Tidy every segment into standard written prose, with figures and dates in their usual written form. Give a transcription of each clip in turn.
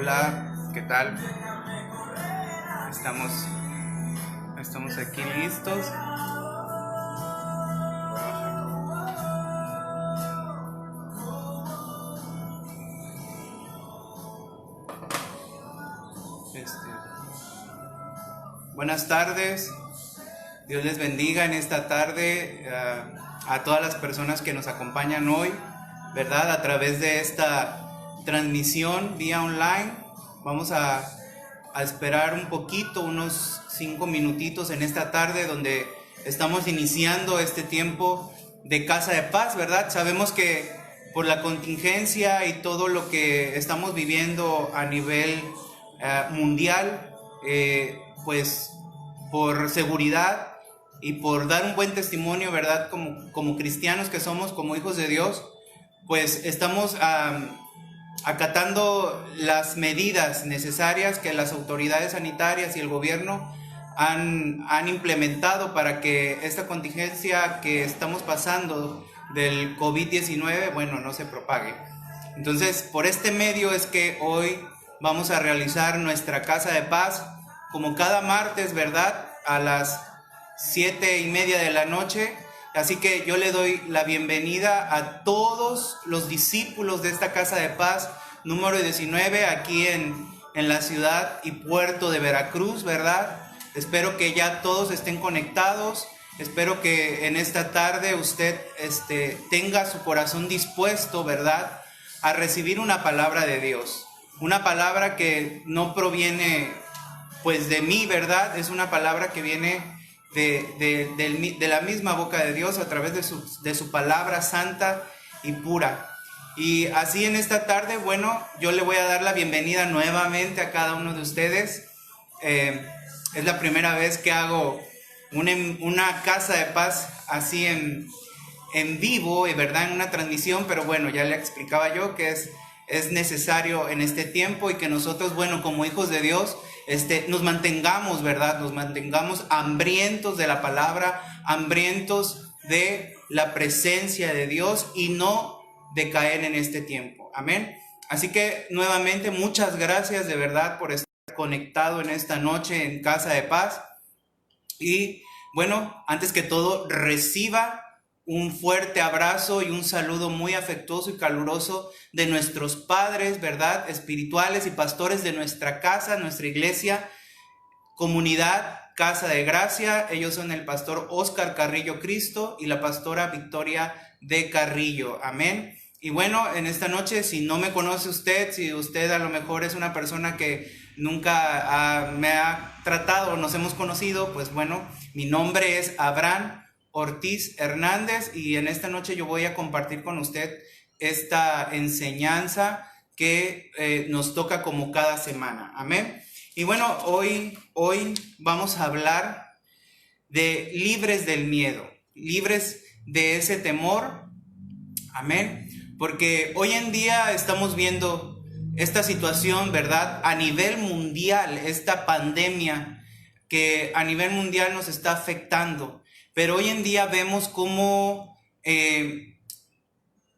Hola, ¿qué tal? Estamos aquí listos. Buenas tardes. Dios les bendiga en esta tarde a todas las personas que nos acompañan hoy, ¿verdad? A través de esta transmisión vía online. Vamos a esperar un poquito, unos 5 minutitos en esta tarde donde estamos iniciando este tiempo de Casa de Paz, ¿verdad? Sabemos que por la contingencia y todo lo que estamos viviendo a nivel mundial, pues por seguridad y por dar un buen testimonio, ¿verdad? Como cristianos que somos, como hijos de Dios, pues estamos acatando las medidas necesarias que las autoridades sanitarias y el gobierno han implementado para que esta contingencia que estamos pasando del COVID-19, bueno, no se propague. Entonces, por este medio es que hoy vamos a realizar nuestra Casa de Paz, como cada martes, ¿verdad? A las 7:30 de la noche. Así que yo le doy la bienvenida a todos los discípulos de esta Casa de Paz, número 19, aquí en la ciudad y puerto de Veracruz, ¿verdad? Espero que ya todos estén conectados. Espero que en esta tarde usted tenga su corazón dispuesto, ¿verdad?, a recibir una palabra de Dios. Una palabra que no proviene, pues, de mí, ¿verdad? Es una palabra que viene de la misma boca de Dios a través de su palabra santa y pura. Y así en esta tarde, bueno, yo le voy a dar la bienvenida nuevamente a cada uno de ustedes. Es la primera vez que hago una Casa de Paz así en vivo, ¿verdad? En una transmisión, pero bueno, ya le explicaba yo que es necesario en este tiempo y que nosotros, bueno, como hijos de Dios, nos mantengamos, ¿verdad? Nos mantengamos hambrientos de la palabra, hambrientos de la presencia de Dios y no de caer en este tiempo. Amén. Así que nuevamente muchas gracias de verdad por estar conectado en esta noche en Casa de Paz. Y bueno, antes que todo, reciba un fuerte abrazo y un saludo muy afectuoso y caluroso de nuestros padres, ¿verdad?, espirituales y pastores de nuestra casa, nuestra iglesia, comunidad Casa de Gracia. Ellos son el pastor Oscar Carrillo Cristo y la pastora Victoria de Carrillo. Amén. Y bueno, en esta noche, si no me conoce usted, si usted a lo mejor es una persona que nunca me ha tratado o nos hemos conocido, pues bueno, mi nombre es Abraham Ortiz Hernández y en esta noche yo voy a compartir con usted esta enseñanza que nos toca como cada semana. Amén. Y bueno, hoy vamos a hablar de libres del miedo, libres de ese temor. Amén. Porque hoy en día estamos viendo esta situación, ¿verdad?, a nivel mundial, esta pandemia que a nivel mundial nos está afectando. Pero hoy en día vemos cómo el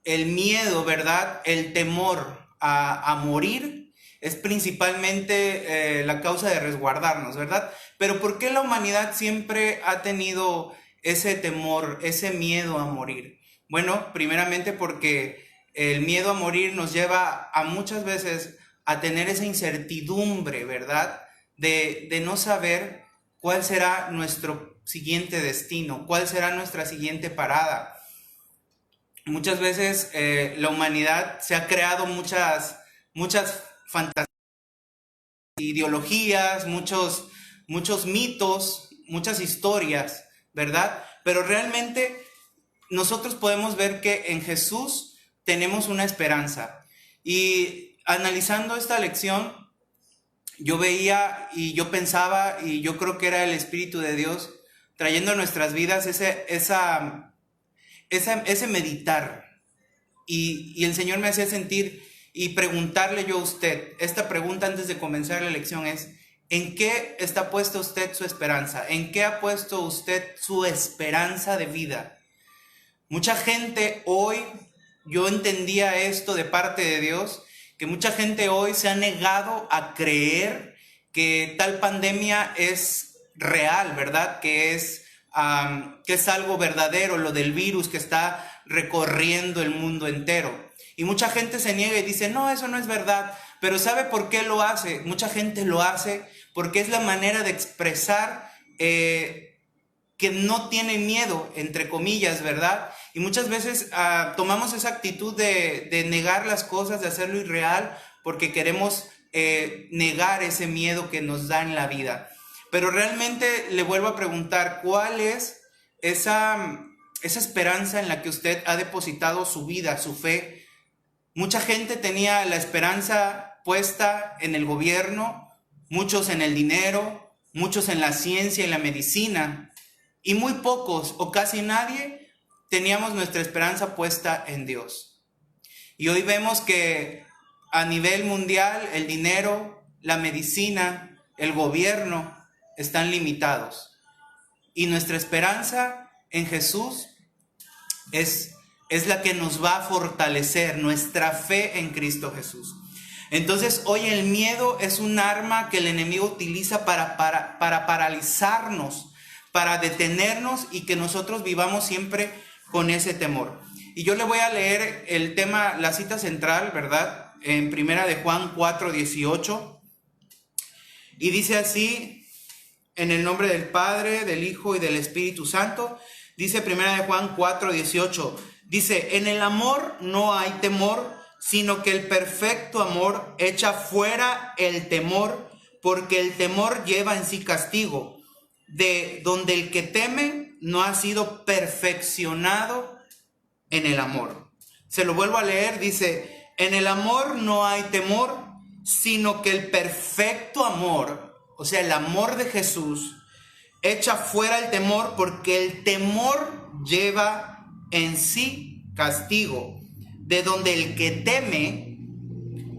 miedo, ¿verdad?, el temor a morir es principalmente la causa de resguardarnos, ¿verdad? Pero ¿por qué la humanidad siempre ha tenido ese temor, ese miedo a morir? Bueno, primeramente porque el miedo a morir nos lleva a muchas veces a tener esa incertidumbre, ¿verdad?, de no saber cuál será nuestro siguiente destino, cuál será nuestra siguiente parada. Muchas veces la humanidad se ha creado muchas fantasías, ideologías, muchos mitos, muchas historias, ¿verdad? Pero realmente nosotros podemos ver que en Jesús tenemos una esperanza. Y analizando esta lección, yo veía y yo pensaba, y yo creo que era el Espíritu de Dios trayendo a nuestras vidas ese meditar. Y el Señor me hacía sentir y preguntarle yo a usted, esta pregunta antes de comenzar la lección es: ¿en qué está puesta usted su esperanza? ¿En qué ha puesto usted su esperanza de vida? Mucha gente hoy, yo entendía esto de parte de Dios, que mucha gente hoy se ha negado a creer que tal pandemia es real, ¿verdad? Que es algo verdadero, lo del virus que está recorriendo el mundo entero. Y mucha gente se niega y dice, no, eso no es verdad. Pero ¿sabe por qué lo hace? Mucha gente lo hace porque es la manera de expresar que no tiene miedo, entre comillas, ¿verdad? Y muchas veces tomamos esa actitud de negar las cosas, de hacerlo irreal, porque queremos negar ese miedo que nos da en la vida. Pero realmente le vuelvo a preguntar, ¿cuál es esa esperanza en la que usted ha depositado su vida, su fe? Mucha gente tenía la esperanza puesta en el gobierno, muchos en el dinero, muchos en la ciencia y la medicina, y muy pocos o casi nadie teníamos nuestra esperanza puesta en Dios. Y hoy vemos que a nivel mundial el dinero, la medicina, el gobierno están limitados. Y nuestra esperanza en Jesús es la que nos va a fortalecer, nuestra fe en Cristo Jesús. Entonces hoy el miedo es un arma que el enemigo utiliza para paralizarnos, para detenernos y que nosotros vivamos siempre con ese temor. Y yo le voy a leer el tema, la cita central, ¿verdad? En 1 de Juan 4:18. Y dice así, en el nombre del Padre, del Hijo y del Espíritu Santo. Dice 1 de Juan 4:18. Dice, en el amor no hay temor, sino que el perfecto amor echa fuera el temor, porque el temor lleva en sí castigo, de donde el que teme no ha sido perfeccionado en el amor. Se lo vuelvo a leer, dice, en el amor no hay temor, sino que el perfecto amor, o sea, el amor de Jesús, echa fuera el temor, porque el temor lleva en sí castigo, de donde el que teme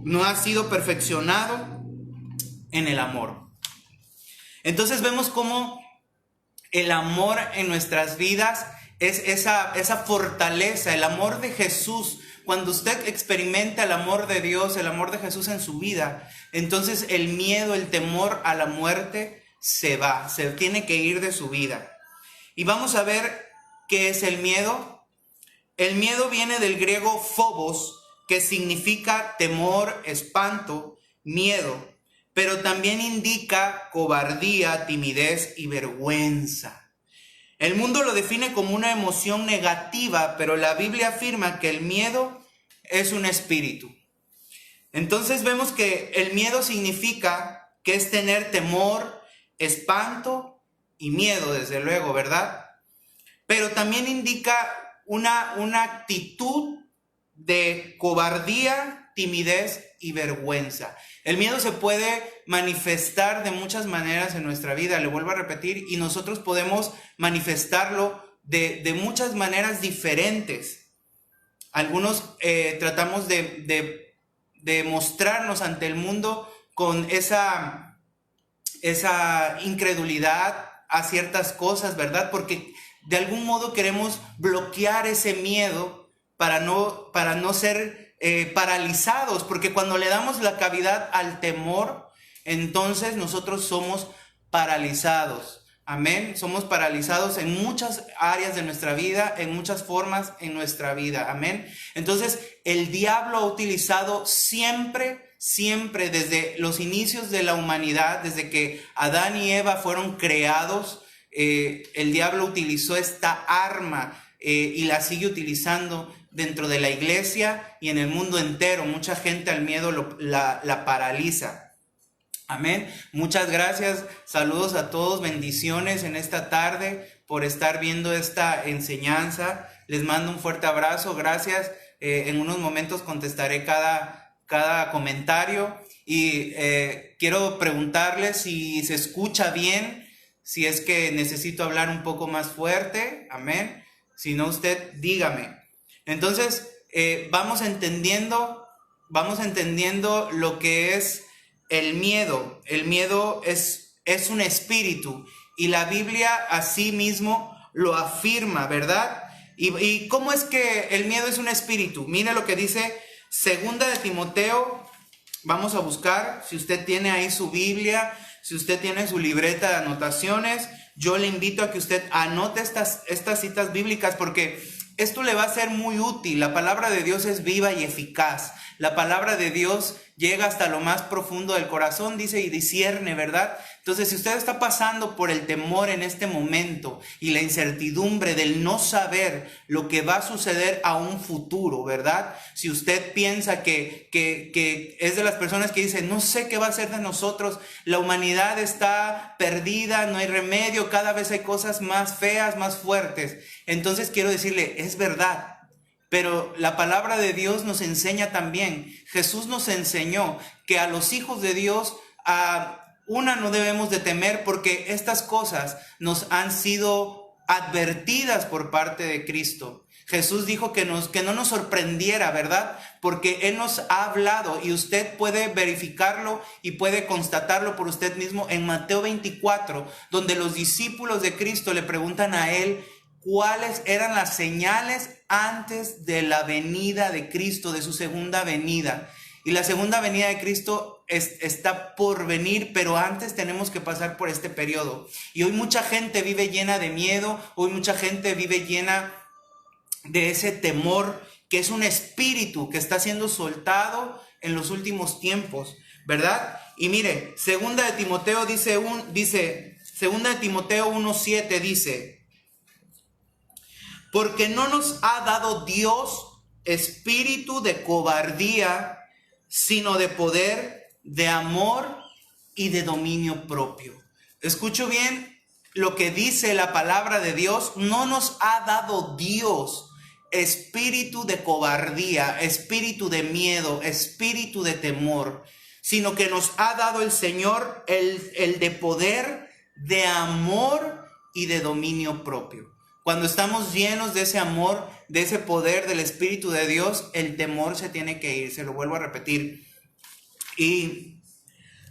no ha sido perfeccionado en el amor. Entonces vemos cómo el amor en nuestras vidas es esa fortaleza, el amor de Jesús. Cuando usted experimenta el amor de Dios, el amor de Jesús en su vida, entonces el miedo, el temor a la muerte se va, se tiene que ir de su vida. Y vamos a ver qué es el miedo. El miedo viene del griego phobos, que significa temor, espanto, miedo, pero también indica cobardía, timidez y vergüenza. El mundo lo define como una emoción negativa, pero la Biblia afirma que el miedo es un espíritu. Entonces vemos que el miedo significa que es tener temor, espanto y miedo, desde luego, ¿verdad? Pero también indica una actitud de cobardía, timidez y vergüenza. El miedo se puede manifestar de muchas maneras en nuestra vida, le vuelvo a repetir, y nosotros podemos manifestarlo de muchas maneras diferentes. Algunos tratamos de mostrarnos ante el mundo con esa incredulidad a ciertas cosas, ¿verdad? Porque de algún modo queremos bloquear ese miedo para no ser paralizados, porque cuando le damos la cavidad al temor, entonces nosotros somos paralizados. Amén. Somos paralizados en muchas áreas de nuestra vida, en muchas formas en nuestra vida. Amén. Entonces, el diablo ha utilizado siempre desde los inicios de la humanidad, desde que Adán y Eva fueron creados, el diablo utilizó esta arma y la sigue utilizando dentro de la iglesia y en el mundo entero. Mucha gente al miedo la paraliza. Amén. Muchas gracias. Saludos a todos. Bendiciones en esta tarde por estar viendo esta enseñanza. Les mando un fuerte abrazo. Gracias. En unos momentos contestaré cada comentario. Y quiero preguntarles si se escucha bien, si es que necesito hablar un poco más fuerte. Amén. Si no, usted dígame. Entonces, vamos entendiendo lo que es el miedo. El miedo es un espíritu y la Biblia así mismo lo afirma, ¿verdad? ¿Y cómo es que el miedo es un espíritu? Mire lo que dice 2 de Timoteo Vamos a buscar, si usted tiene ahí su Biblia, si usted tiene su libreta de anotaciones, yo le invito a que usted anote estas citas bíblicas, porque esto le va a ser muy útil. La palabra de Dios es viva y eficaz. La palabra de Dios llega hasta lo más profundo del corazón, dice, y discierne, ¿verdad? Entonces, si usted está pasando por el temor en este momento y la incertidumbre del no saber lo que va a suceder a un futuro, ¿verdad? Si usted piensa que es de las personas que dicen, no sé qué va a ser de nosotros, la humanidad está perdida, no hay remedio, cada vez hay cosas más feas, más fuertes. Entonces quiero decirle, es verdad. Pero la palabra de Dios nos enseña también, Jesús nos enseñó que a los hijos de Dios, no debemos de temer, porque estas cosas nos han sido advertidas por parte de Cristo. Jesús dijo que no nos sorprendiera, ¿verdad? Porque Él nos ha hablado, y usted puede verificarlo y puede constatarlo por usted mismo en Mateo 24, donde los discípulos de Cristo le preguntan a Él cuáles eran las señales antes de la venida de Cristo, de su segunda venida. Y la segunda venida de Cristo está por venir, pero antes tenemos que pasar por este periodo. Y hoy mucha gente vive llena de miedo, hoy mucha gente vive llena de ese temor, que es un espíritu que está siendo soltado en los últimos tiempos, ¿verdad? Y mire, segunda de Timoteo 1:7 dice, porque no nos ha dado Dios espíritu de cobardía, sino de poder, de amor y de dominio propio. Escucho bien lo que dice la palabra de Dios. No nos ha dado Dios espíritu de cobardía, espíritu de miedo, espíritu de temor, sino que nos ha dado el Señor el de poder, de amor y de dominio propio. Cuando estamos llenos de ese amor, de ese poder del Espíritu de Dios, el temor se tiene que ir, se lo vuelvo a repetir. Y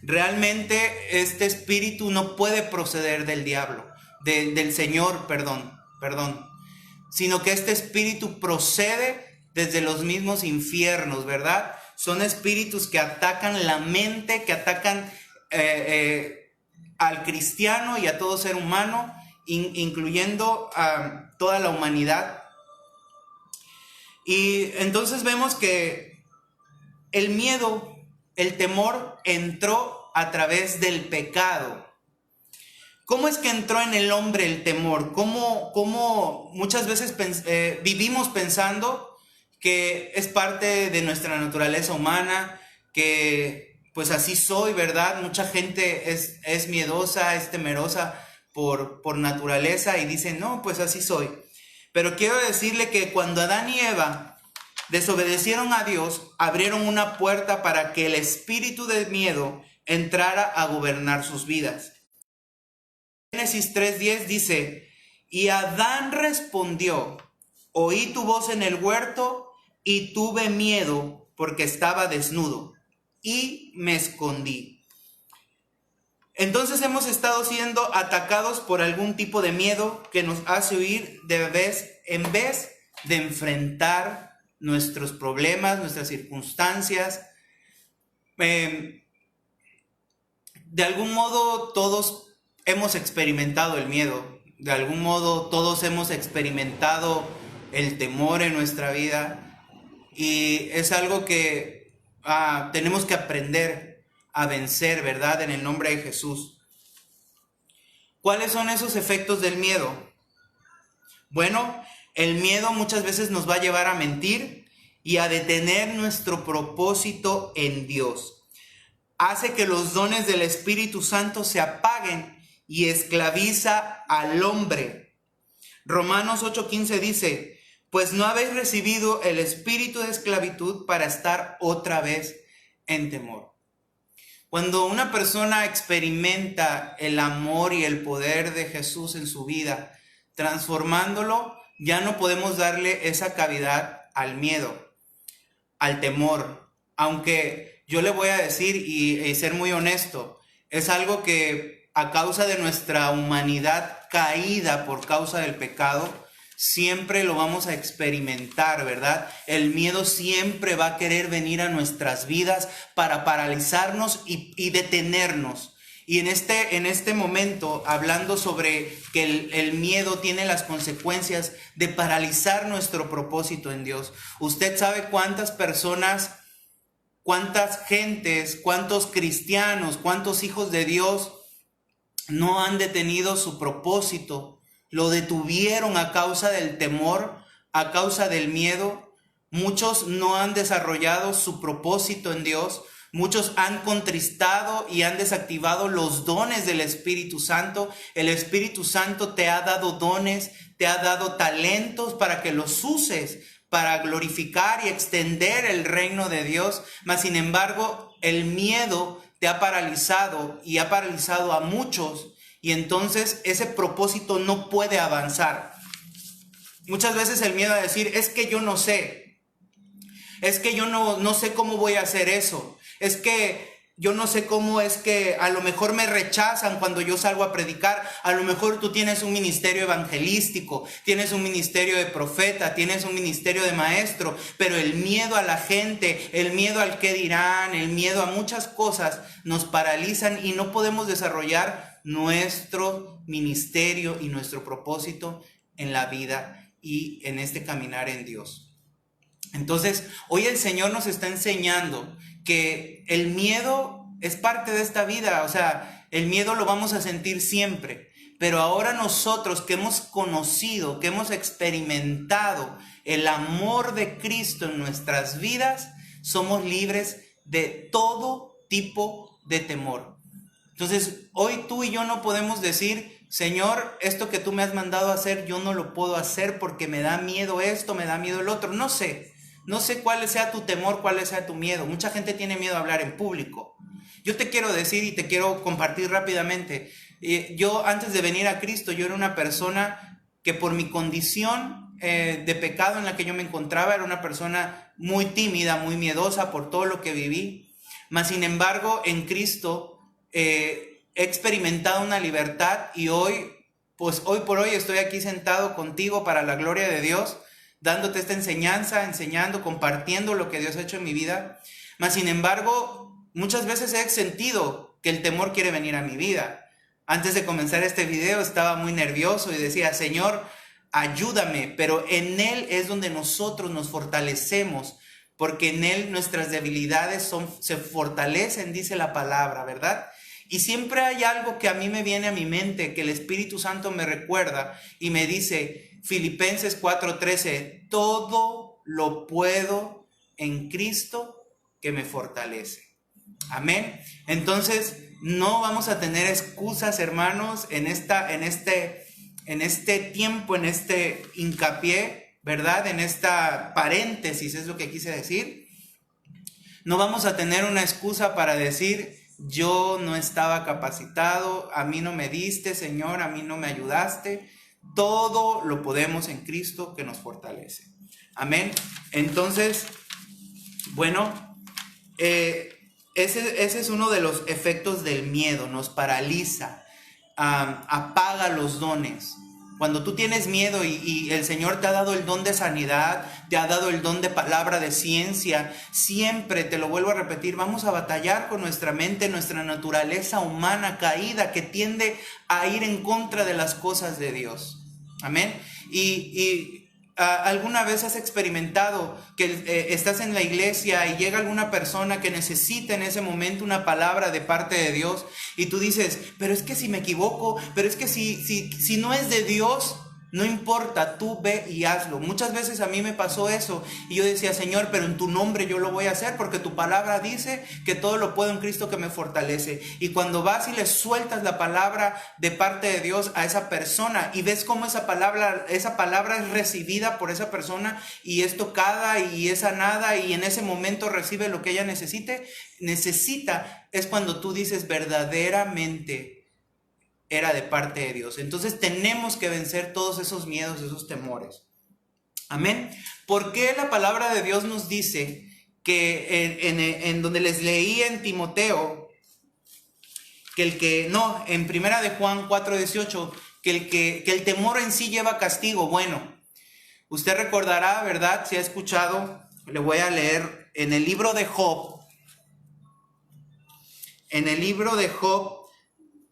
realmente este espíritu no puede proceder del diablo, del Señor, perdón, sino que este espíritu procede desde los mismos infiernos, ¿verdad? Son espíritus que atacan la mente, que atacan al cristiano y a todo ser humano, incluyendo a toda la humanidad. Y entonces vemos que el miedo, el temor entró a través del pecado. ¿Cómo es que entró en el hombre el temor? ¿Cómo muchas veces vivimos pensando que es parte de nuestra naturaleza humana, que pues así soy, ¿verdad? Mucha gente es miedosa, es temerosa por naturaleza y dicen, no, pues así soy. Pero quiero decirle que cuando Adán y Eva desobedecieron a Dios, abrieron una puerta para que el espíritu de miedo entrara a gobernar sus vidas. Génesis 3:10 dice, y Adán respondió, oí tu voz en el huerto y tuve miedo porque estaba desnudo y me escondí. Entonces hemos estado siendo atacados por algún tipo de miedo que nos hace huir en vez de enfrentar nuestros problemas, nuestras circunstancias. De algún modo todos hemos experimentado el miedo, de algún modo todos hemos experimentado el temor en nuestra vida, y es algo que tenemos que aprender a vencer, ¿verdad? En el nombre de Jesús. ¿Cuáles son esos efectos del miedo? Bueno, el miedo muchas veces nos va a llevar a mentir y a detener nuestro propósito en Dios. Hace que los dones del Espíritu Santo se apaguen y esclaviza al hombre. Romanos 8:15 dice, pues no habéis recibido el espíritu de esclavitud para estar otra vez en temor. Cuando una persona experimenta el amor y el poder de Jesús en su vida, transformándolo, ya no podemos darle esa cavidad al miedo, al temor. Aunque yo le voy a decir y ser muy honesto, es algo que a causa de nuestra humanidad caída por causa del pecado, siempre lo vamos a experimentar, ¿verdad? El miedo siempre va a querer venir a nuestras vidas para paralizarnos y detenernos. Y en este momento, hablando sobre que el miedo tiene las consecuencias de paralizar nuestro propósito en Dios. Usted sabe cuántas personas, cuántas gentes, cuántos cristianos, cuántos hijos de Dios no han detenido su propósito, lo detuvieron a causa del temor, a causa del miedo. Muchos no han desarrollado su propósito en Dios. Muchos han contristado y han desactivado los dones del Espíritu Santo. El Espíritu Santo te ha dado dones, te ha dado talentos para que los uses para glorificar y extender el reino de Dios. Mas sin embargo, el miedo te ha paralizado y ha paralizado a muchos, y entonces ese propósito no puede avanzar. Muchas veces el miedo a decir, es que yo no sé, es que yo no sé cómo voy a hacer eso, es que yo no sé cómo, es que a lo mejor me rechazan cuando yo salgo a predicar. A lo mejor tú tienes un ministerio evangelístico, tienes un ministerio de profeta, tienes un ministerio de maestro, pero el miedo a la gente, el miedo al qué dirán, el miedo a muchas cosas nos paralizan y no podemos desarrollar nuestro ministerio y nuestro propósito en la vida y en este caminar en Dios. Entonces, hoy el Señor nos está enseñando que el miedo es parte de esta vida. O sea, el miedo lo vamos a sentir siempre. Pero ahora nosotros que hemos conocido, que hemos experimentado el amor de Cristo en nuestras vidas, somos libres de todo tipo de temor. Entonces, hoy tú y yo no podemos decir, Señor, esto que tú me has mandado a hacer, yo no lo puedo hacer porque me da miedo esto, me da miedo el otro. No sé cuál sea tu temor, cuál sea tu miedo. Mucha gente tiene miedo a hablar en público. Yo te quiero decir y te quiero compartir rápidamente. Yo antes de venir a Cristo, yo era una persona que por mi condición de pecado en la que yo me encontraba, era una persona muy tímida, muy miedosa por todo lo que viví. Mas sin embargo, en Cristo he experimentado una libertad y hoy por hoy estoy aquí sentado contigo para la gloria de Dios, dándote esta enseñanza, enseñando, compartiendo lo que Dios ha hecho en mi vida. Mas sin embargo, muchas veces he sentido que el temor quiere venir a mi vida. Antes de comenzar este video estaba muy nervioso y decía, Señor, ayúdame, pero en Él es donde nosotros nos fortalecemos, porque en Él nuestras debilidades se fortalecen, dice la palabra, ¿verdad? Y siempre hay algo que a mí me viene a mi mente, que el Espíritu Santo me recuerda y me dice, Filipenses 4:13, todo lo puedo en Cristo que me fortalece. Amén. Entonces, no vamos a tener excusas, hermanos, en este tiempo, en este hincapié, ¿verdad? En esta paréntesis, es lo que quise decir. No vamos a tener una excusa para decir, yo no estaba capacitado, a mí no me diste, Señor, a mí no me ayudaste. Todo lo podemos en Cristo que nos fortalece. Amén. Entonces, bueno, ese es uno de los efectos del miedo. Nos paraliza, apaga los dones. Cuando tú tienes miedo y el Señor te ha dado el don de sanidad, te ha dado el don de palabra, de ciencia, siempre, te lo vuelvo a repetir, vamos a batallar con nuestra mente, nuestra naturaleza humana caída que tiende a ir en contra de las cosas de Dios. Amén. ¿Alguna vez has experimentado que estás en la iglesia y llega alguna persona que necesita en ese momento una palabra de parte de Dios y tú dices, pero es que si me equivoco, pero es que si no es de Dios, no importa, tú ve y hazlo? Muchas veces a mí me pasó eso y yo decía, Señor, pero en tu nombre yo lo voy a hacer porque tu palabra dice que todo lo puedo en Cristo que me fortalece. Y cuando vas y le sueltas la palabra de parte de Dios a esa persona y ves cómo esa palabra es recibida por esa persona y es tocada y es sanada y en ese momento recibe lo que ella necesita, es cuando tú dices verdaderamente era de parte de Dios. Entonces tenemos que vencer todos esos miedos, esos temores. Amén. ¿Por qué la palabra de Dios nos dice que en donde les leí en Timoteo, en primera de Juan 4:18, que el temor en sí lleva castigo? Bueno, Usted recordará, ¿verdad? Si ha escuchado, le voy a leer en el libro de Job. En el libro de Job,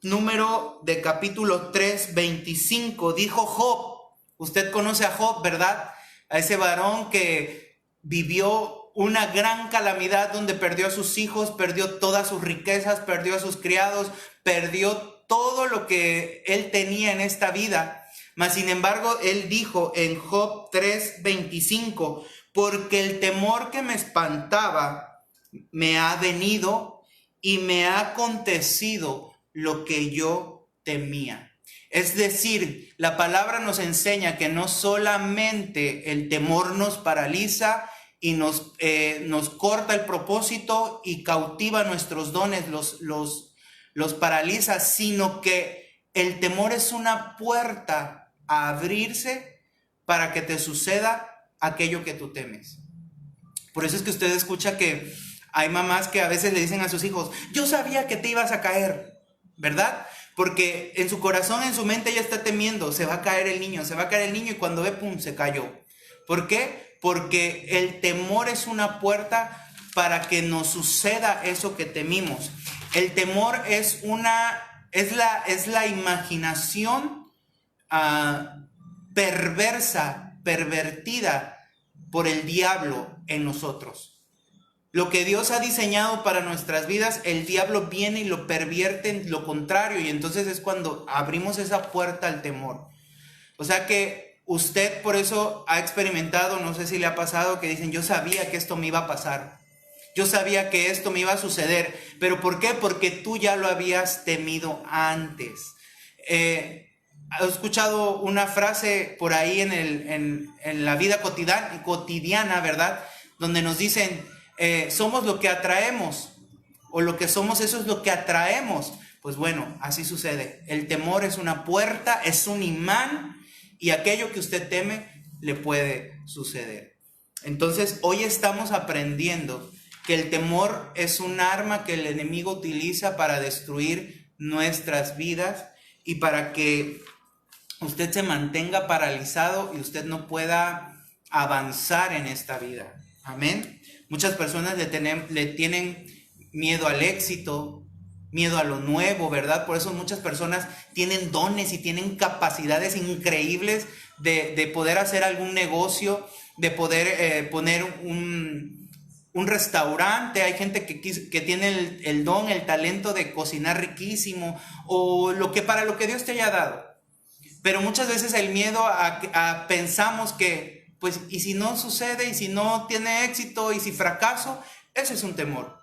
número de capítulo 3, 25, dijo Job. Usted conoce a Job, ¿verdad? A ese varón que vivió una gran calamidad donde perdió a sus hijos, perdió todas sus riquezas, perdió a sus criados, perdió todo lo que él tenía en esta vida. Mas sin embargo, él dijo en Job 3:25, porque el temor que me espantaba me ha venido y me ha acontecido lo que yo temía. Es decir, la palabra nos enseña que no solamente el temor nos paraliza y nos corta el propósito y cautiva nuestros dones, los paraliza, sino que el temor es una puerta a abrirse para que te suceda aquello que tú temes. Por eso es que usted escucha que hay mamás que a veces le dicen a sus hijos, yo sabía que te ibas a caer, ¿verdad? Porque en su corazón, en su mente ella está temiendo, se va a caer el niño y cuando ve, ¡pum!, se cayó. ¿Por qué? Porque el temor es una puerta para que nos suceda eso que temimos. El temor es la imaginación pervertida por el diablo en nosotros. Lo que Dios ha diseñado para nuestras vidas, el diablo viene y lo pervierte en lo contrario, y entonces es cuando abrimos esa puerta al temor. O sea que usted por eso ha experimentado, no sé si le ha pasado, que dicen, yo sabía que esto me iba a pasar, yo sabía que esto me iba a suceder, pero ¿por qué? Porque tú ya lo habías temido antes. He escuchado una frase por ahí en la vida cotidiana, ¿verdad? Donde nos dicen, somos lo que atraemos, o lo que somos, eso es lo que atraemos. Pues bueno, así sucede. El temor es una puerta, es un imán, y aquello que usted teme le puede suceder. Entonces, hoy estamos aprendiendo que el temor es un arma que el enemigo utiliza para destruir nuestras vidas y para que usted se mantenga paralizado y usted no pueda avanzar en esta vida. Amén. Muchas personas le tienen miedo al éxito, miedo a lo nuevo, ¿verdad? Por eso muchas personas tienen dones y tienen capacidades increíbles de poder hacer algún negocio, de poder poner un restaurante. Hay gente que tiene el don, el talento de cocinar riquísimo, o para lo que Dios te haya dado. Pero muchas veces el miedo pensamos que, pues, ¿y si no sucede? ¿Y si no tiene éxito? ¿Y si fracaso? Ese es un temor.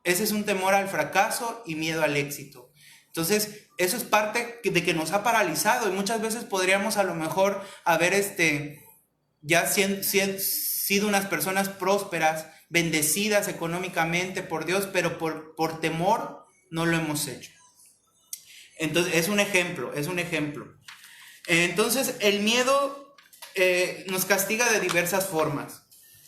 Ese es un temor al fracaso y miedo al éxito. Entonces, eso es parte de que nos ha paralizado, y muchas veces podríamos a lo mejor haber ya sido unas personas prósperas, bendecidas económicamente por Dios, pero por temor no lo hemos hecho. Entonces, es un ejemplo. Entonces, el miedo nos castiga de diversas formas.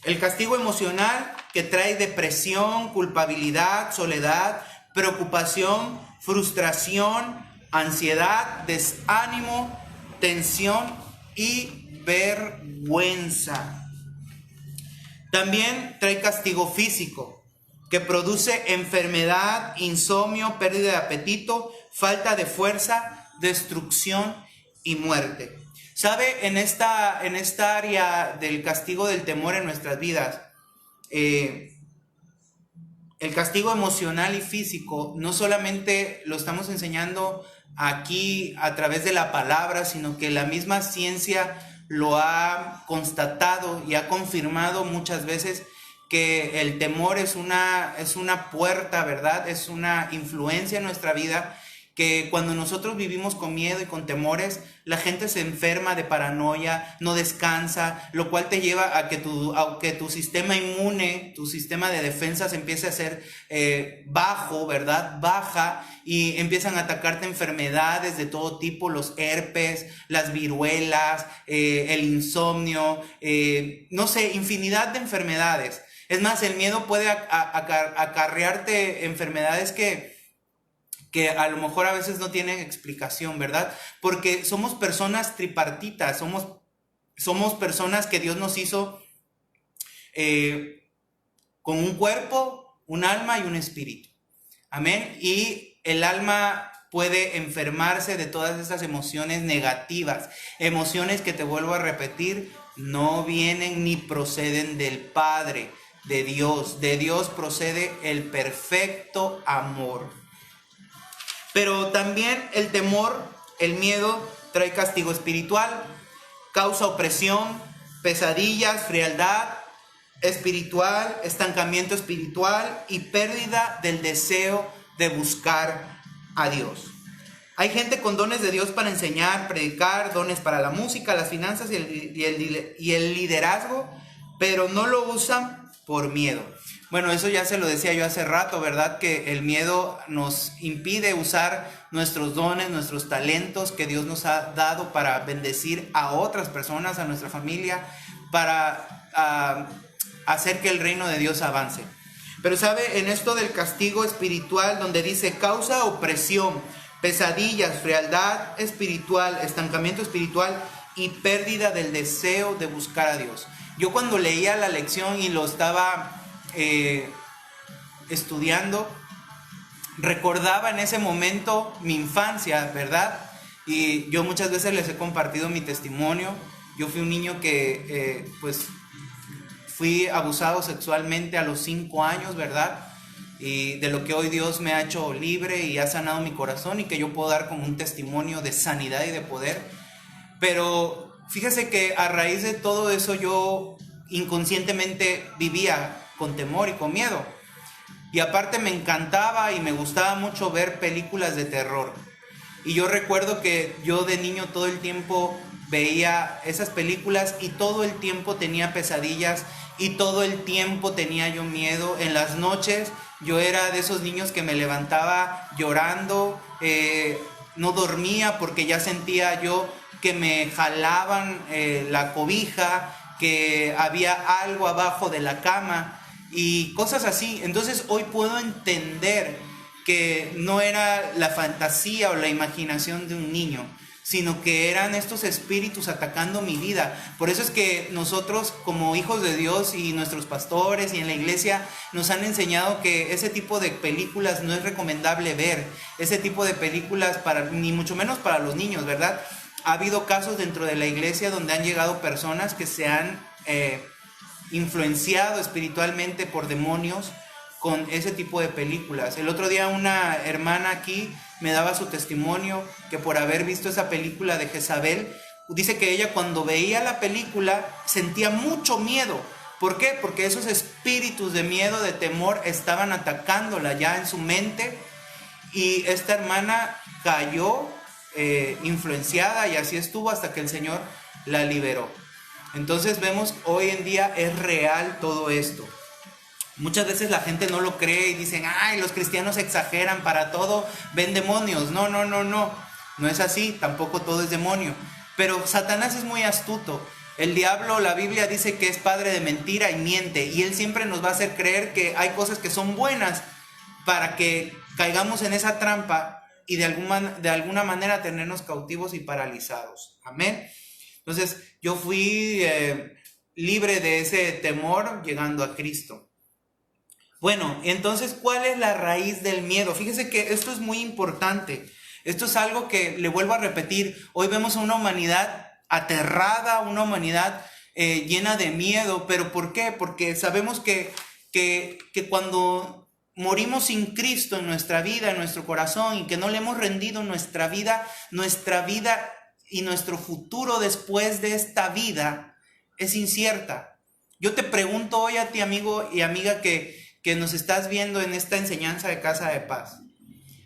El castigo emocional, que trae depresión, culpabilidad, soledad, preocupación, frustración, ansiedad, desánimo, tensión y vergüenza. También trae castigo físico, que produce enfermedad, insomnio, pérdida de apetito, falta de fuerza, destrucción y muerte. ¿Sabe? En esta área del castigo del temor en nuestras vidas, el castigo emocional y físico no solamente lo estamos enseñando aquí a través de la palabra, sino que la misma ciencia lo ha constatado y ha confirmado muchas veces, que el temor es una puerta, ¿verdad? Es una influencia en nuestra vida, que cuando nosotros vivimos con miedo y con temores, la gente se enferma de paranoia, no descansa, lo cual te lleva a que tu sistema inmune, tu sistema de defensa se empiece a hacer bajo, ¿verdad? Baja, y empiezan a atacarte enfermedades de todo tipo, los herpes, las viruelas, el insomnio, no sé, infinidad de enfermedades. Es más, el miedo puede acarrearte enfermedades que a lo mejor a veces no tienen explicación, ¿verdad? Porque somos personas tripartitas, somos personas que Dios nos hizo con un cuerpo, un alma y un espíritu. Amén. Y el alma puede enfermarse de todas esas emociones negativas, emociones que, te vuelvo a repetir, no vienen ni proceden del Padre, de Dios. De Dios procede el perfecto amor. Pero también el temor, el miedo, trae castigo espiritual, causa opresión, pesadillas, frialdad espiritual, estancamiento espiritual y pérdida del deseo de buscar a Dios. Hay gente con dones de Dios para enseñar, predicar, dones para la música, las finanzas y el liderazgo, pero no lo usan por miedo. Bueno, eso ya se lo decía yo hace rato, ¿verdad? Que el miedo nos impide usar nuestros dones, nuestros talentos que Dios nos ha dado para bendecir a otras personas, a nuestra familia, para hacer que el reino de Dios avance. Pero sabe, en esto del castigo espiritual, donde dice causa opresión, pesadillas, frialdad espiritual, estancamiento espiritual y pérdida del deseo de buscar a Dios. Yo cuando leía la lección y lo estaba estudiando, recordaba en ese momento mi infancia, ¿verdad? Y yo muchas veces les he compartido mi testimonio. Yo fui un niño que fui abusado sexualmente a los 5 años, ¿verdad? Y de lo que hoy Dios me ha hecho libre y ha sanado mi corazón y que yo puedo dar como un testimonio de sanidad y de poder. Pero fíjese que a raíz de todo eso yo inconscientemente vivía con temor y con miedo. Y aparte me encantaba y me gustaba mucho ver películas de terror. Y yo recuerdo que yo de niño todo el tiempo veía esas películas y todo el tiempo tenía pesadillas y todo el tiempo tenía yo miedo. En las noches yo era de esos niños que me levantaba llorando, no dormía porque ya sentía yo que me jalaban la cobija, que había algo abajo de la cama y cosas así. Entonces hoy puedo entender que no era la fantasía o la imaginación de un niño, sino que eran estos espíritus atacando mi vida. Por eso es que nosotros como hijos de Dios y nuestros pastores y en la iglesia nos han enseñado que ese tipo de películas no es recomendable ver, ese tipo de películas ni mucho menos para los niños, ¿verdad? Ha habido casos dentro de la iglesia donde han llegado personas que se han influenciado espiritualmente por demonios con ese tipo de películas. El otro día una hermana aquí me daba su testimonio que por haber visto esa película de Jezabel, dice que ella cuando veía la película sentía mucho miedo. ¿Por qué? Porque esos espíritus de miedo, de temor, estaban atacándola ya en su mente y esta hermana cayó influenciada y así estuvo hasta que el Señor la liberó. Entonces vemos hoy en día es real todo esto. Muchas veces la gente no lo cree y dicen, ay, los cristianos exageran, para todo ven demonios. No es así, tampoco todo es demonio. Pero Satanás es muy astuto. El diablo, la Biblia dice que es padre de mentira y miente, y él siempre nos va a hacer creer que hay cosas que son buenas para que caigamos en esa trampa y de alguna manera tenernos cautivos y paralizados. Amén. Entonces yo fui libre de ese temor llegando a Cristo. Bueno, entonces, ¿cuál es la raíz del miedo? Fíjese que esto es muy importante. Esto es algo que le vuelvo a repetir. Hoy vemos a una humanidad aterrada, una humanidad llena de miedo. ¿Pero por qué? Porque sabemos que cuando morimos sin Cristo en nuestra vida, en nuestro corazón, y que no le hemos rendido nuestra vida y nuestro futuro después de esta vida es incierta. Yo te pregunto hoy a ti, amigo y amiga, que nos estás viendo en esta enseñanza de Casa de Paz.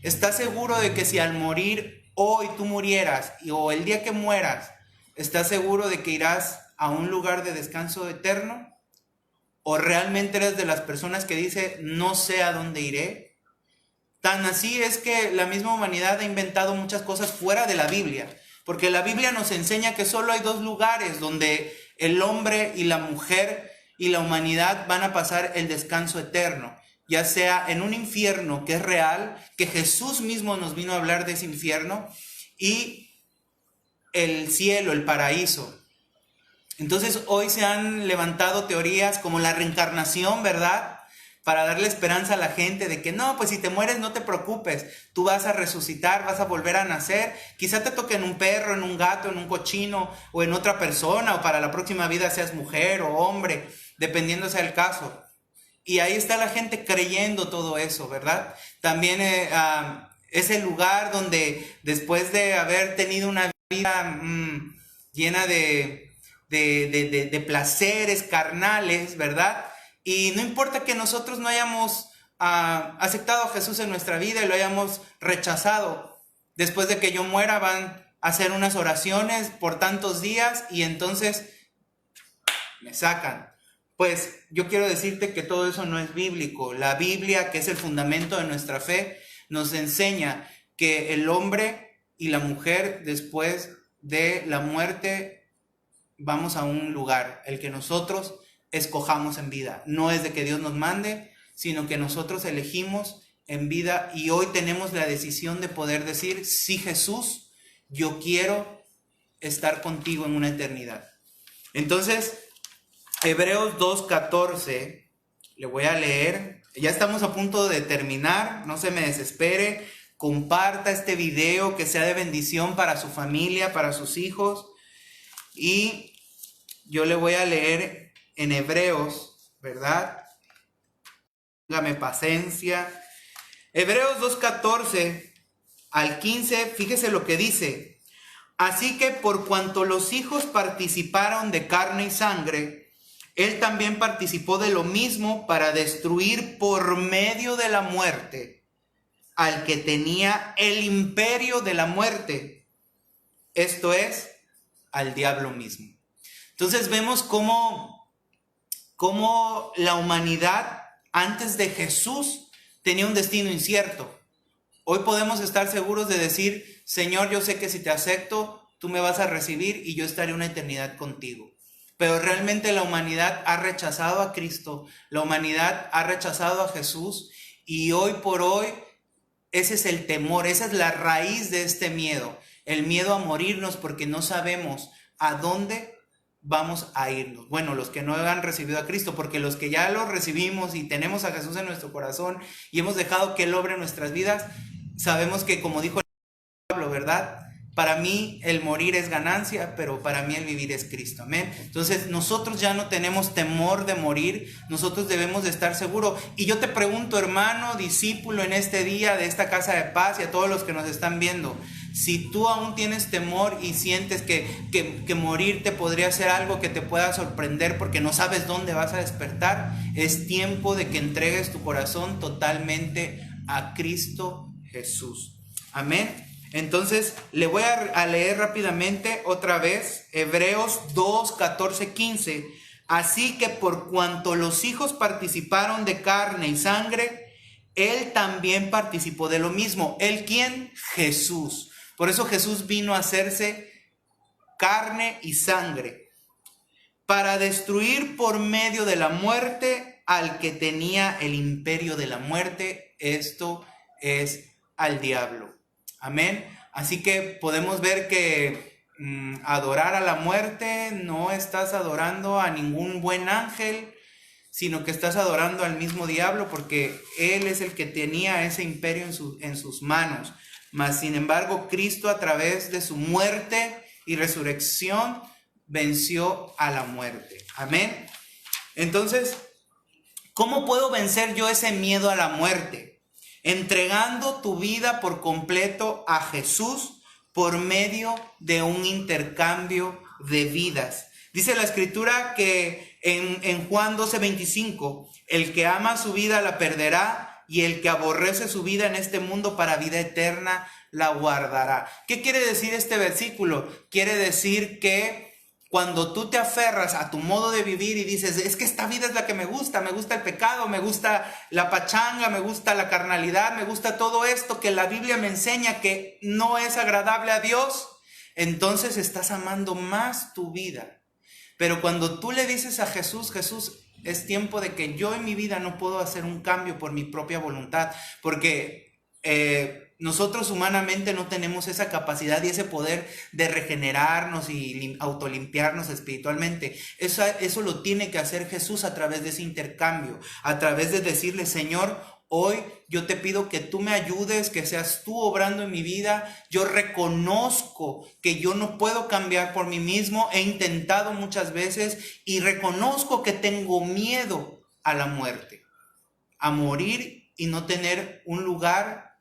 ¿Estás seguro de que si al morir hoy tú murieras o el día que mueras, estás seguro de que irás a un lugar de descanso eterno? ¿O realmente eres de las personas que dice no sé a dónde iré? Tan así es que la misma humanidad ha inventado muchas cosas fuera de la Biblia, porque la Biblia nos enseña que solo hay 2 lugares donde el hombre y la mujer y la humanidad van a pasar el descanso eterno, ya sea en un infierno que es real, que Jesús mismo nos vino a hablar de ese infierno, y el cielo, el paraíso. Entonces hoy se han levantado teorías como la reencarnación, ¿verdad? Para darle esperanza a la gente de que no, pues si te mueres no te preocupes, tú vas a resucitar, vas a volver a nacer, quizá te toque en un perro, en un gato, en un cochino o en otra persona, o para la próxima vida seas mujer o hombre, dependiendo sea el caso. Y ahí está la gente creyendo todo eso, ¿verdad? También es el lugar donde después de haber tenido una vida llena de placeres carnales, ¿verdad? Y no importa que nosotros no hayamos aceptado a Jesús en nuestra vida y lo hayamos rechazado, después de que yo muera van a hacer unas oraciones por tantos días y entonces me sacan. Pues yo quiero decirte que todo eso no es bíblico. La Biblia, que es el fundamento de nuestra fe, nos enseña que el hombre y la mujer después de la muerte vamos a un lugar, el que nosotros escojamos en vida. No es de que Dios nos mande, sino que nosotros elegimos en vida y hoy tenemos la decisión de poder decir, sí Jesús, yo quiero estar contigo en una eternidad. Entonces, Hebreos 2:14, le voy a leer. Ya estamos a punto de terminar, no se me desespere. Comparta este video, que sea de bendición para su familia, para sus hijos. Y yo le voy a leer en Hebreos, ¿verdad? Téngame paciencia. Hebreos 2:14 al 15, fíjese lo que dice. Así que por cuanto los hijos participaron de carne y sangre, él también participó de lo mismo para destruir por medio de la muerte al que tenía el imperio de la muerte, esto es, al diablo mismo. Entonces vemos cómo la humanidad antes de Jesús tenía un destino incierto. Hoy podemos estar seguros de decir, Señor, yo sé que si te acepto, tú me vas a recibir y yo estaré una eternidad contigo. Pero realmente la humanidad ha rechazado a Cristo, la humanidad ha rechazado a Jesús y hoy por hoy ese es el temor, esa es la raíz de este miedo, el miedo a morirnos porque no sabemos a dónde vamos a irnos. Bueno, los que no han recibido a Cristo, porque los que ya lo recibimos y tenemos a Jesús en nuestro corazón y hemos dejado que Él obre en nuestras vidas, sabemos que como dijo el Pablo, ¿verdad? Para mí el morir es ganancia, pero para mí el vivir es Cristo. Amén. Entonces nosotros ya no tenemos temor de morir, nosotros debemos de estar seguros. Y yo te pregunto, hermano, discípulo, en este día de esta casa de paz y a todos los que nos están viendo, si tú aún tienes temor y sientes que morir te podría ser algo que te pueda sorprender porque no sabes dónde vas a despertar, es tiempo de que entregues tu corazón totalmente a Cristo Jesús. Amén. Entonces, le voy a leer rápidamente otra vez Hebreos 2, 14, 15. Así que por cuanto los hijos participaron de carne y sangre, Él también participó de lo mismo. ¿Él quién? Jesús. Por eso Jesús vino a hacerse carne y sangre, para destruir por medio de la muerte al que tenía el imperio de la muerte. Esto es al diablo. Amén. Así que podemos ver que adorar a la muerte no estás adorando a ningún buen ángel, sino que estás adorando al mismo diablo porque él es el que tenía ese imperio en sus manos. Mas sin embargo, Cristo a través de su muerte y resurrección venció a la muerte. Amén. Entonces, ¿cómo puedo vencer yo ese miedo a la muerte? Entregando tu vida por completo a Jesús por medio de un intercambio de vidas. Dice la Escritura que en Juan 12:25, el que ama su vida la perderá y el que aborrece su vida en este mundo para vida eterna la guardará. ¿Qué quiere decir este versículo? Quiere decir que cuando tú te aferras a tu modo de vivir y dices, es que esta vida es la que me gusta el pecado, me gusta la pachanga, me gusta la carnalidad, me gusta todo esto que la Biblia me enseña que no es agradable a Dios, entonces estás amando más tu vida. Pero cuando tú le dices a Jesús, Jesús, es tiempo de que yo en mi vida no puedo hacer un cambio por mi propia voluntad, porque nosotros humanamente no tenemos esa capacidad y ese poder de regenerarnos y autolimpiarnos espiritualmente. Eso lo tiene que hacer Jesús a través de ese intercambio, a través de decirle: Señor, hoy yo te pido que tú me ayudes, que seas tú obrando en mi vida. Yo reconozco que yo no puedo cambiar por mí mismo. He intentado muchas veces y reconozco que tengo miedo a la muerte, a morir y no tener un lugar,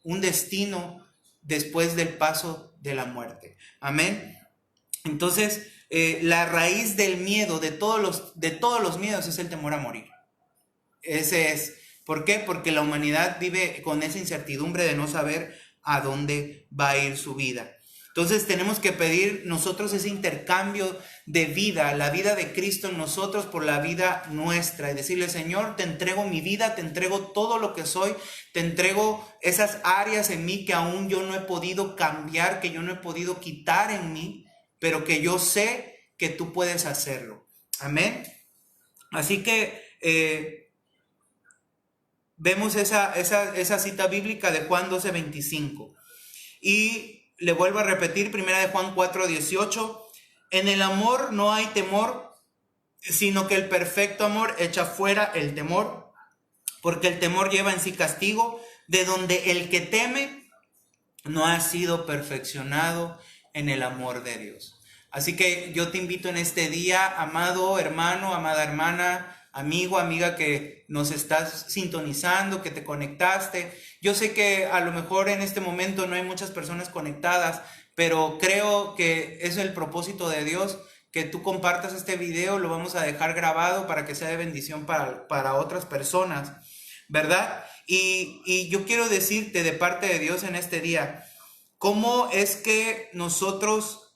un destino después del paso de la muerte. Amén. Entonces, la raíz del miedo, de todos los miedos, es el temor a morir. Ese es. ¿Por qué? Porque la humanidad vive con esa incertidumbre de no saber a dónde va a ir su vida. Entonces tenemos que pedir nosotros ese intercambio de vida, la vida de Cristo en nosotros por la vida nuestra, y decirle: Señor, te entrego mi vida, te entrego todo lo que soy, te entrego esas áreas en mí que aún yo no he podido cambiar, que yo no he podido quitar en mí, pero que yo sé que tú puedes hacerlo. Amén. Así que vemos esa cita bíblica de Juan 12:25. Y le vuelvo a repetir, primera de Juan 4:18. En el amor no hay temor, sino que el perfecto amor echa fuera el temor, porque el temor lleva en sí castigo, de donde el que teme no ha sido perfeccionado en el amor de Dios. Así que yo te invito en este día, amado hermano, amada hermana, amigo, amiga que nos estás sintonizando, que te conectaste. Yo sé que a lo mejor en este momento no hay muchas personas conectadas, pero creo que es el propósito de Dios que tú compartas este video. Lo vamos a dejar grabado para que sea de bendición para otras personas, ¿verdad? Y yo quiero decirte de parte de Dios en este día, ¿cómo es que nosotros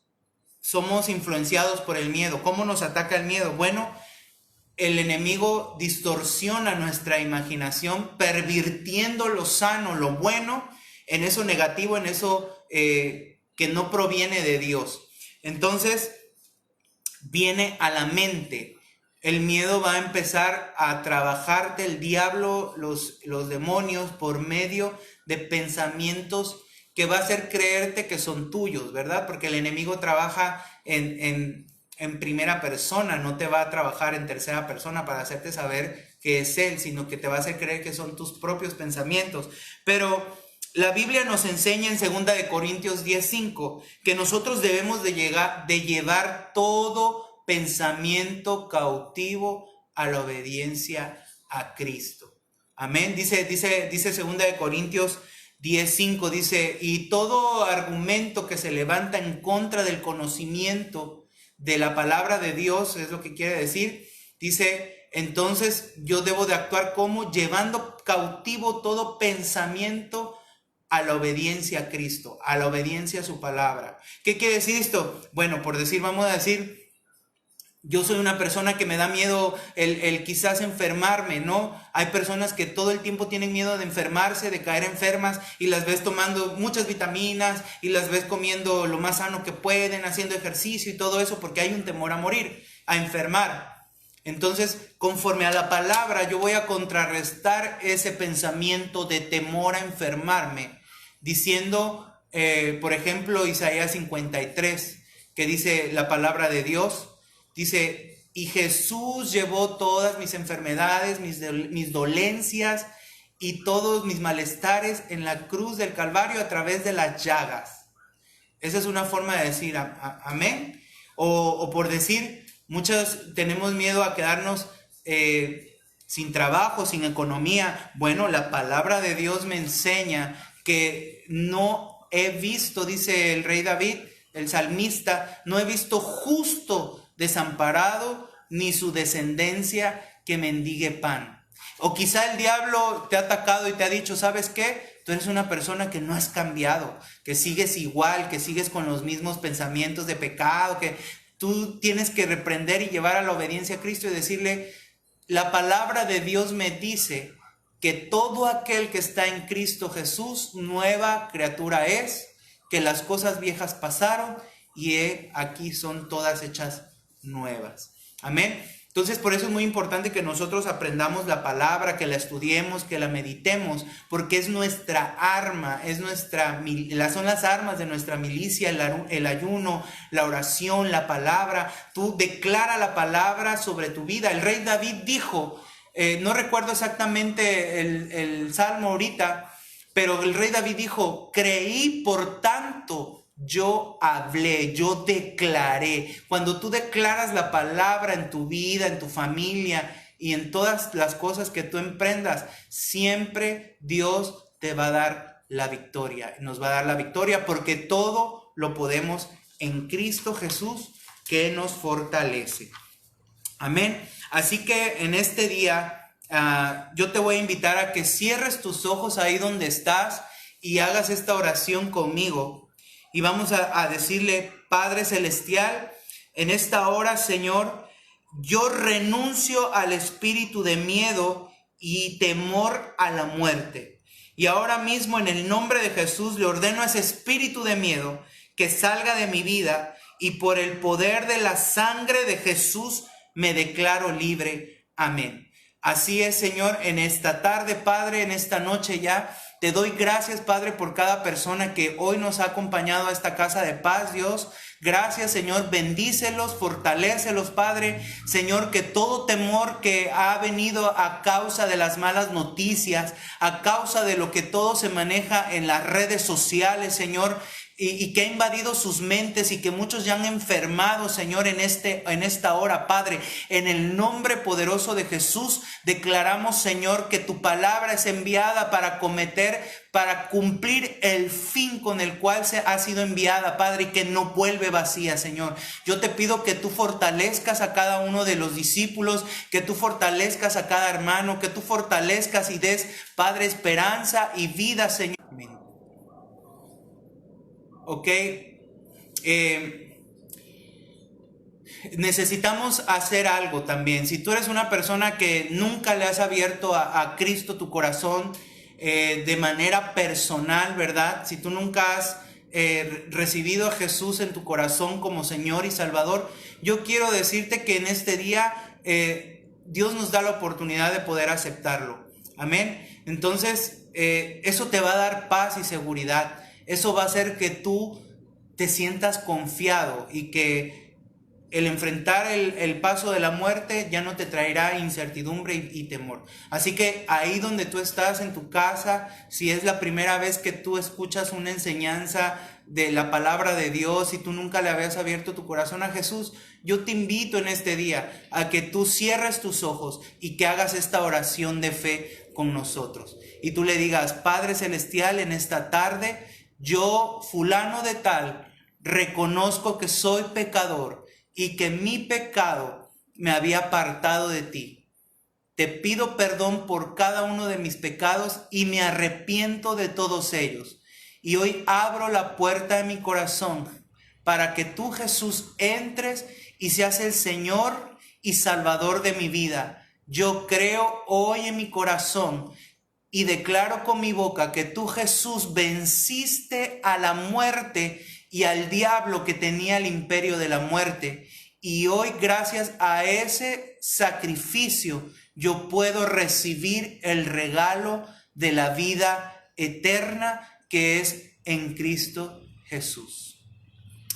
somos influenciados por el miedo? ¿Cómo nos ataca el miedo? Bueno, el enemigo distorsiona nuestra imaginación, pervirtiendo lo sano, lo bueno, en eso negativo, en eso que no proviene de Dios. Entonces, viene a la mente. El miedo va a empezar a trabajarte, el diablo, los demonios, por medio de pensamientos que va a hacer creerte que son tuyos, ¿verdad? Porque el enemigo trabaja en primera persona, no te va a trabajar en tercera persona para hacerte saber que es él, sino que te va a hacer creer que son tus propios pensamientos. Pero la Biblia nos enseña en 2 de Corintios 10:5 que nosotros debemos de llevar todo pensamiento cautivo a la obediencia a Cristo. Amén. Dice 2 de Corintios 10:5, dice: y todo argumento que se levanta en contra del conocimiento de la palabra de Dios, es lo que quiere decir, dice, entonces yo debo de actuar como llevando cautivo todo pensamiento a la obediencia a Cristo, a la obediencia a su palabra. ¿Qué quiere decir esto? Bueno, por decir, vamos a decir, yo soy una persona que me da miedo el quizás enfermarme, ¿no? Hay personas que todo el tiempo tienen miedo de enfermarse, de caer enfermas, y las ves tomando muchas vitaminas y las ves comiendo lo más sano que pueden, haciendo ejercicio y todo eso, porque hay un temor a morir, a enfermar. Entonces, conforme a la palabra, yo voy a contrarrestar ese pensamiento de temor a enfermarme, diciendo, por ejemplo, Isaías 53, que dice la palabra de Dios. Dice, y Jesús llevó todas mis enfermedades, mis dolencias y todos mis malestares en la cruz del Calvario a través de las llagas. Esa es una forma de decir amén. O por decir, muchos tenemos miedo a quedarnos sin trabajo, sin economía. Bueno, la palabra de Dios me enseña que no he visto, dice el rey David, el salmista, no he visto justo desamparado, ni su descendencia que mendigue pan. O quizá el diablo te ha atacado y te ha dicho, ¿sabes qué? Tú eres una persona que no has cambiado, que sigues igual, que sigues con los mismos pensamientos de pecado, que tú tienes que reprender y llevar a la obediencia a Cristo y decirle, la palabra de Dios me dice que todo aquel que está en Cristo Jesús, nueva criatura es, que las cosas viejas pasaron y aquí son todas hechas nuevas. Amén. Entonces, por eso es muy importante que nosotros aprendamos la palabra, que la estudiemos, que la meditemos, porque es nuestra arma, son las armas de nuestra milicia, el ayuno, la oración, la palabra. Tú declara la palabra sobre tu vida. El rey David dijo, no recuerdo exactamente el salmo ahorita, pero el rey David dijo, creí, por tanto yo hablé, yo declaré. Cuando tú declaras la palabra en tu vida, en tu familia y en todas las cosas que tú emprendas, siempre Dios te va a dar la victoria. Nos va a dar la victoria porque todo lo podemos en Cristo Jesús que nos fortalece. Amén. Así que en este día yo te voy a invitar a que cierres tus ojos ahí donde estás y hagas esta oración conmigo. Y vamos a decirle, Padre Celestial, en esta hora, Señor, yo renuncio al espíritu de miedo y temor a la muerte. Y ahora mismo, en el nombre de Jesús, le ordeno a ese espíritu de miedo que salga de mi vida, y por el poder de la sangre de Jesús me declaro libre. Amén. Así es, Señor, en esta tarde, Padre, en esta noche ya, te doy gracias, Padre, por cada persona que hoy nos ha acompañado a esta casa de paz, Dios. Gracias, Señor, bendícelos, fortalécelos, Padre. Señor, que todo temor que ha venido a causa de las malas noticias, a causa de lo que todo se maneja en las redes sociales, Señor, y que ha invadido sus mentes y que muchos ya han enfermado, Señor, en esta hora, Padre, en el nombre poderoso de Jesús, declaramos, Señor, que tu palabra es enviada para cumplir el fin con el cual ha sido enviada, Padre, y que no vuelve vacía, Señor. Yo te pido que tú fortalezcas a cada uno de los discípulos, que tú fortalezcas a cada hermano, que tú fortalezcas y des, Padre, esperanza y vida, Señor. Amén. Ok, necesitamos hacer algo también. Si tú eres una persona que nunca le has abierto a Cristo tu corazón de manera personal, ¿verdad? Si tú nunca has recibido a Jesús en tu corazón como Señor y Salvador, yo quiero decirte que en este día Dios nos da la oportunidad de poder aceptarlo. Amén. Entonces, eso te va a dar paz y seguridad. Eso va a hacer que tú te sientas confiado y que el enfrentar el paso de la muerte ya no te traerá incertidumbre y temor. Así que ahí donde tú estás en tu casa, si es la primera vez que tú escuchas una enseñanza de la palabra de Dios y tú nunca le habías abierto tu corazón a Jesús, yo te invito en este día a que tú cierres tus ojos y que hagas esta oración de fe con nosotros. Y tú le digas, Padre Celestial, en esta tarde, yo, fulano de tal, reconozco que soy pecador y que mi pecado me había apartado de ti. Te pido perdón por cada uno de mis pecados y me arrepiento de todos ellos. Y hoy abro la puerta de mi corazón para que tú, Jesús, entres y seas el Señor y Salvador de mi vida. Yo creo hoy en mi corazón y declaro con mi boca que tú, Jesús, venciste a la muerte y al diablo que tenía el imperio de la muerte. Y hoy, gracias a ese sacrificio, yo puedo recibir el regalo de la vida eterna que es en Cristo Jesús.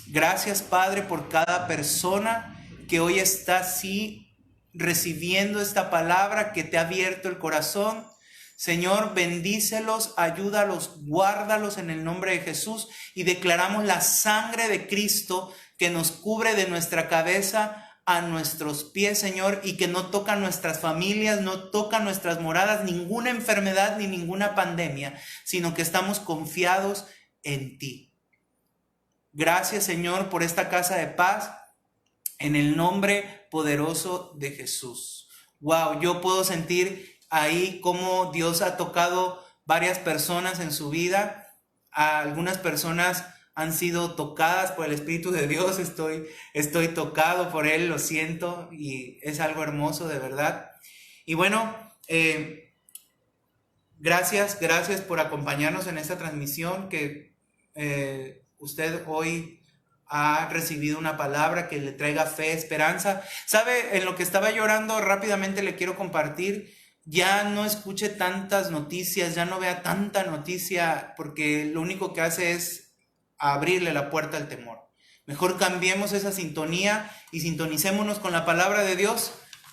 Gracias, Padre, por cada persona que hoy está así recibiendo esta palabra que te ha abierto el corazón. Señor, bendícelos, ayúdalos, guárdalos en el nombre de Jesús y declaramos la sangre de Cristo que nos cubre de nuestra cabeza a nuestros pies, Señor, y que no toca nuestras familias, no toca nuestras moradas, ninguna enfermedad ni ninguna pandemia, sino que estamos confiados en ti. Gracias, Señor, por esta casa de paz, en el nombre poderoso de Jesús. Wow, yo puedo sentir ahí como Dios ha tocado varias personas en su vida. Algunas personas han sido tocadas por el Espíritu de Dios. Estoy tocado por Él, lo siento, y es algo hermoso de verdad. Y bueno, gracias por acompañarnos en esta transmisión que usted hoy ha recibido una palabra que le traiga fe, esperanza. ¿Sabe? En lo que estaba llorando rápidamente le quiero compartir. Ya no escuche tantas noticias, ya no vea tanta noticia, porque lo único que hace es abrirle la puerta al temor. Mejor cambiemos esa sintonía y sintonicémonos con la palabra de Dios,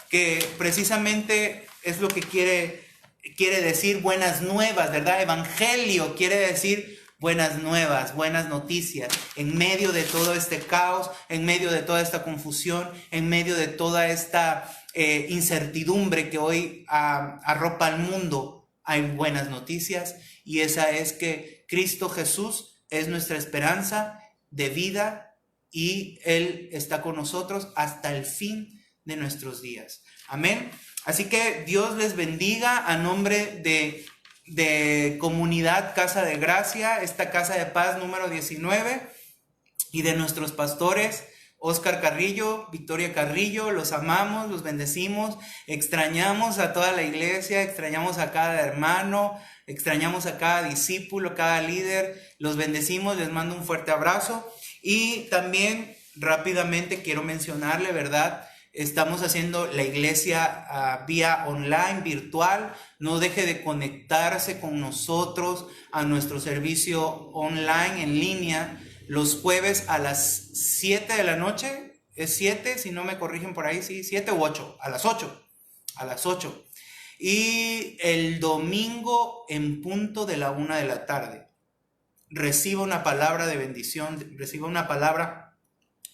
que precisamente es lo que quiere decir buenas nuevas, ¿verdad? Evangelio quiere decir buenas nuevas, buenas noticias, en medio de todo este caos, en medio de toda esta confusión, en medio de toda esta incertidumbre que hoy arropa al mundo. Hay buenas noticias, y esa es que Cristo Jesús es nuestra esperanza de vida, y Él está con nosotros hasta el fin de nuestros días. Amén. Así que Dios les bendiga a nombre de Comunidad Casa de Gracia, esta Casa de Paz número 19, y de nuestros pastores Oscar Carrillo, Victoria Carrillo. Los amamos, los bendecimos, extrañamos a toda la iglesia, extrañamos a cada hermano, extrañamos a cada discípulo, cada líder. Los bendecimos, les mando un fuerte abrazo. Y también rápidamente quiero mencionarle, ¿verdad? Estamos haciendo la iglesia vía online, virtual. No deje de conectarse con nosotros a nuestro servicio online, en línea, los jueves a las 7 de la noche. Es 7, si no me corrigen por ahí, sí, 7 u 8, a las 8. A las 8. Y el domingo en punto de la 1 de la tarde. Reciba una palabra de bendición, reciba una palabra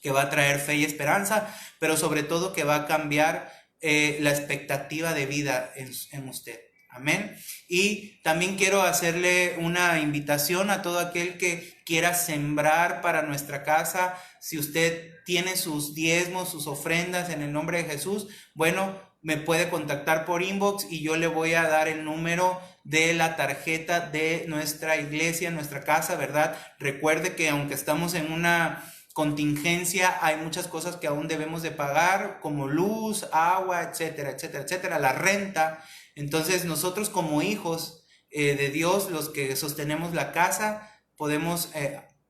que va a traer fe y esperanza, pero sobre todo que va a cambiar la expectativa de vida en usted. Amén. Y también quiero hacerle una invitación a todo aquel que quiera sembrar para nuestra casa. Si usted tiene sus diezmos, sus ofrendas en el nombre de Jesús, bueno, me puede contactar por inbox y yo le voy a dar el número de la tarjeta de nuestra iglesia, nuestra casa, ¿verdad? Recuerde que aunque estamos en una contingencia, hay muchas cosas que aún debemos de pagar, como luz, agua, etcétera, etcétera, etcétera, la renta. Entonces nosotros como hijos de Dios, los que sostenemos la casa, podemos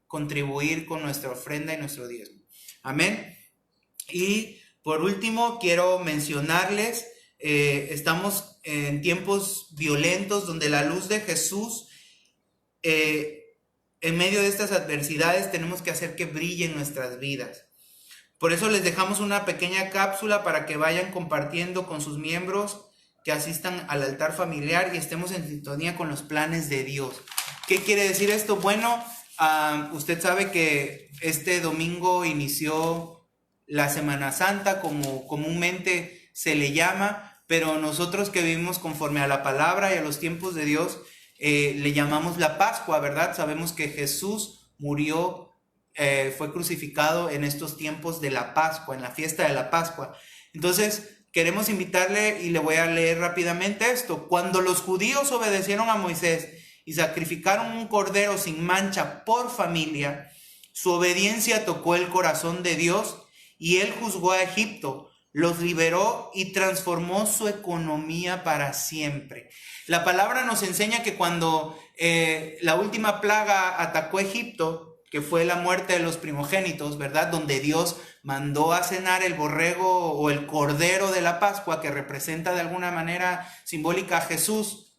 contribuir con nuestra ofrenda y nuestro diezmo. Amén. Y por último, quiero mencionarles, estamos en tiempos violentos donde la luz de Jesús, en medio de estas adversidades, tenemos que hacer que brille en nuestras vidas. Por eso les dejamos una pequeña cápsula para que vayan compartiendo con sus miembros, que asistan al altar familiar y estemos en sintonía con los planes de Dios. ¿Qué quiere decir esto? Bueno, usted sabe que este domingo inició la Semana Santa, como comúnmente se le llama, pero nosotros que vivimos conforme a la palabra y a los tiempos de Dios, le llamamos la Pascua, ¿verdad? Sabemos que Jesús murió, fue crucificado en estos tiempos de la Pascua, en la fiesta de la Pascua. Entonces, queremos invitarle y le voy a leer rápidamente esto. Cuando los judíos obedecieron a Moisés y sacrificaron un cordero sin mancha por familia, su obediencia tocó el corazón de Dios y él juzgó a Egipto, los liberó y transformó su economía para siempre. La palabra nos enseña que cuando la última plaga atacó a Egipto, que fue la muerte de los primogénitos, ¿verdad? Donde Dios mandó a cenar el borrego o el cordero de la Pascua, que representa de alguna manera simbólica a Jesús,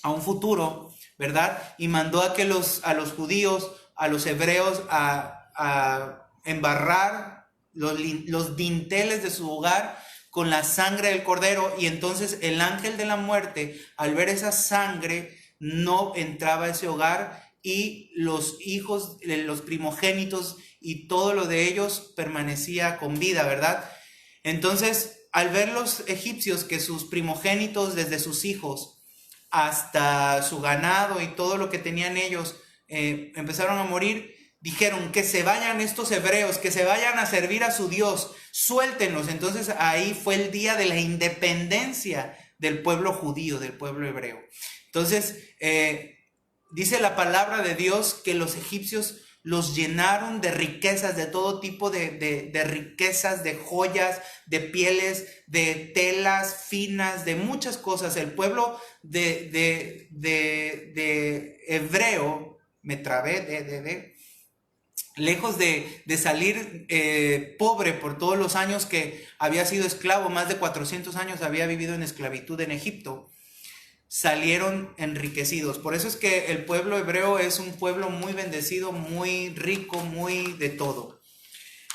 a un futuro, ¿verdad? Y mandó a que a los judíos, a los hebreos, a embarrar los dinteles de su hogar con la sangre del cordero. Y entonces el ángel de la muerte, al ver esa sangre, no entraba a ese hogar, y los hijos, los primogénitos y todo lo de ellos permanecía con vida, ¿verdad? Entonces, al ver los egipcios que sus primogénitos, desde sus hijos hasta su ganado y todo lo que tenían ellos, empezaron a morir, dijeron que se vayan estos hebreos, que se vayan a servir a su Dios, suéltenlos. Entonces ahí fue el día de la independencia del pueblo judío, del pueblo hebreo. Entonces, dice la palabra de Dios que los egipcios los llenaron de riquezas, de todo tipo de riquezas, de joyas, de pieles, de telas finas, de muchas cosas. El pueblo de hebreo, me trabé, lejos de salir pobre por todos los años que había sido esclavo, más de 400 años había vivido en esclavitud en Egipto, salieron enriquecidos. Por eso es que el pueblo hebreo es un pueblo muy bendecido, muy rico, muy de todo.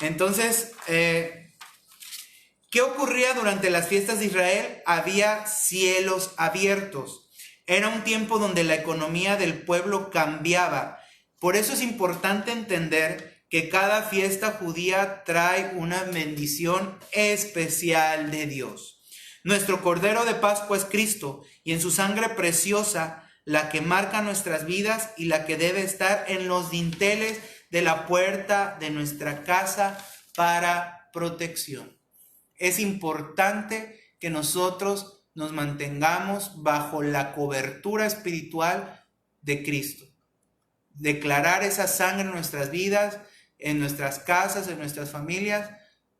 Entonces, ¿qué ocurría durante las fiestas de Israel? Había cielos abiertos. Era un tiempo donde la economía del pueblo cambiaba. Por eso es importante entender que cada fiesta judía trae una bendición especial de Dios. Nuestro Cordero de Pascua es Cristo, y en su sangre preciosa, la que marca nuestras vidas y la que debe estar en los dinteles de la puerta de nuestra casa para protección. Es importante que nosotros nos mantengamos bajo la cobertura espiritual de Cristo. Declarar esa sangre en nuestras vidas, en nuestras casas, en nuestras familias,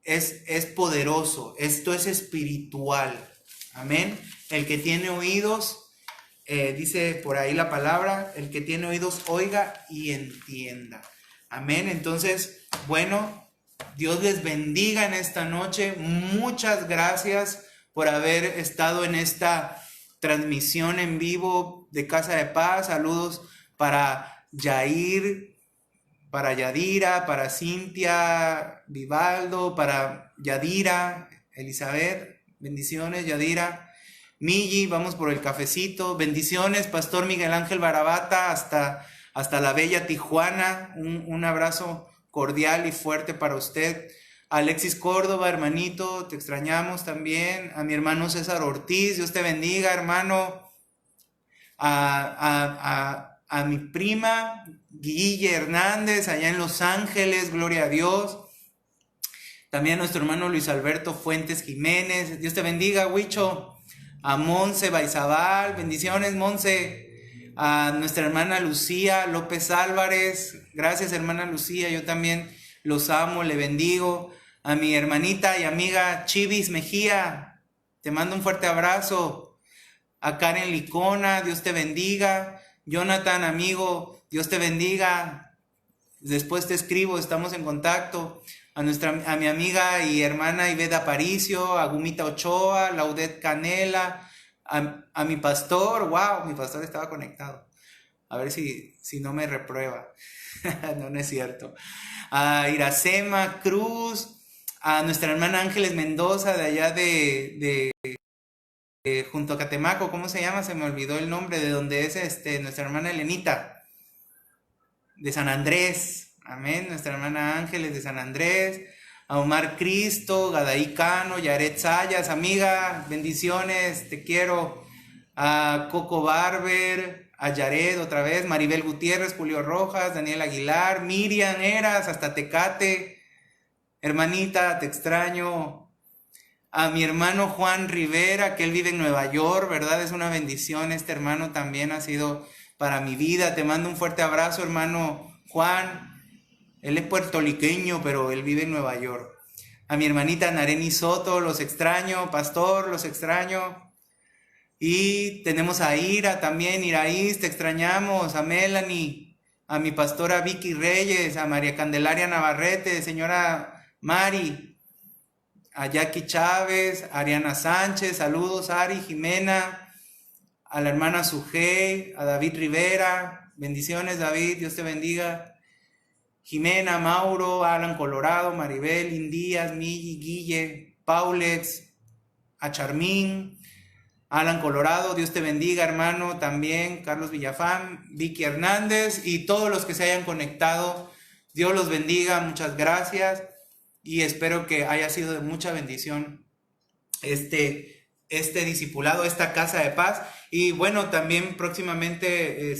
es poderoso. Esto es espiritual. Amén. El que tiene oídos, dice por ahí la palabra, el que tiene oídos oiga y entienda. Amén. Entonces, bueno, Dios les bendiga en esta noche. Muchas gracias por haber estado en esta transmisión en vivo de Casa de Paz. Saludos para Yair, para Yadira, para Cintia, Vivaldo, para Yadira, Elizabeth, bendiciones, Yadira. Migi, vamos por el cafecito, bendiciones, Pastor Miguel Ángel Barabata, hasta la bella Tijuana, un abrazo cordial y fuerte para usted. Alexis Córdoba, hermanito, te extrañamos también. A mi hermano César Ortiz, Dios te bendiga, hermano. A mi prima Guille Hernández allá en Los Ángeles, gloria a Dios. También a nuestro hermano Luis Alberto Fuentes Jiménez, Dios te bendiga, Huicho. A Monse Baizabal, bendiciones, Monse. A nuestra hermana Lucía López Álvarez, gracias, hermana Lucía, yo también los amo, le bendigo. A mi hermanita y amiga Chivis Mejía, te mando un fuerte abrazo. A Karen Licona, Dios te bendiga. Jonathan, amigo, Dios te bendiga. Después te escribo, estamos en contacto. A mi amiga y hermana Ivette Aparicio, a Gumita Ochoa, Laudet Canela, a mi pastor, wow, mi pastor estaba conectado. A ver si no me reprueba. No es cierto. A Iracema Cruz, a nuestra hermana Ángeles Mendoza de allá de junto a Catemaco, ¿cómo se llama? Se me olvidó el nombre, de donde es nuestra hermana Elenita, de San Andrés, amén, nuestra hermana Ángeles de San Andrés, a Omar Cristo, Gadaí Cano, Yaret Sayas, amiga, bendiciones, te quiero, a Coco Barber, a Yared otra vez, Maribel Gutiérrez, Julio Rojas, Daniel Aguilar, Miriam Eras, hasta Tecate, hermanita, te extraño. A mi hermano Juan Rivera, que él vive en Nueva York, ¿verdad? Es una bendición, este hermano también ha sido para mi vida. Te mando un fuerte abrazo, hermano Juan. Él es puertorriqueño, pero él vive en Nueva York. A mi hermanita Nareni Soto, los extraño. Pastor, los extraño. Y tenemos a Ira también, Iraís, te extrañamos. A Melanie, a mi pastora Vicky Reyes, a María Candelaria Navarrete, señora Mari, a Jackie Chávez, a Ariana Sánchez, saludos, Ari, Jimena, a la hermana Sujei, a David Rivera, bendiciones, David, Dios te bendiga. Jimena, Mauro, Alan Colorado, Maribel, Indías, Migi, Guille, Paulex, a Charmín, Alan Colorado, Dios te bendiga, hermano, también Carlos Villafán, Vicky Hernández y todos los que se hayan conectado, Dios los bendiga, muchas gracias y espero que haya sido de mucha bendición este discipulado, esta casa de paz. Y bueno, también próximamente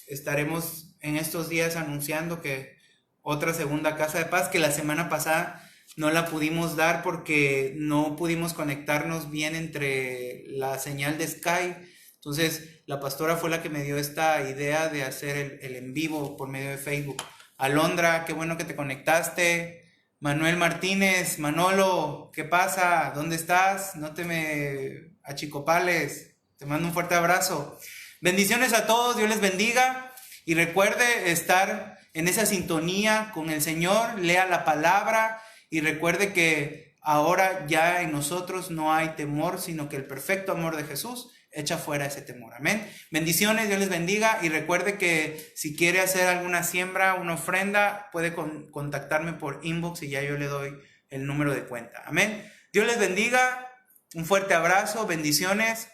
estaremos en estos días anunciando que otra segunda casa de paz, que la semana pasada no la pudimos dar porque no pudimos conectarnos bien entre la señal de Skype. Entonces la pastora fue la que me dio esta idea de hacer el en vivo por medio de Facebook. Alondra, qué bueno que te conectaste. Manuel Martínez, Manolo, ¿qué pasa? ¿Dónde estás? No te me achicopales. Te mando un fuerte abrazo. Bendiciones a todos, Dios les bendiga. Y recuerde estar en esa sintonía con el Señor, lea la palabra y recuerde que ahora ya en nosotros no hay temor, sino que el perfecto amor de Jesús echa fuera ese temor. Amén. Bendiciones, Dios les bendiga y recuerde que si quiere hacer alguna siembra, una ofrenda, puede contactarme por inbox y ya yo le doy el número de cuenta. Amén. Dios les bendiga, un fuerte abrazo, bendiciones.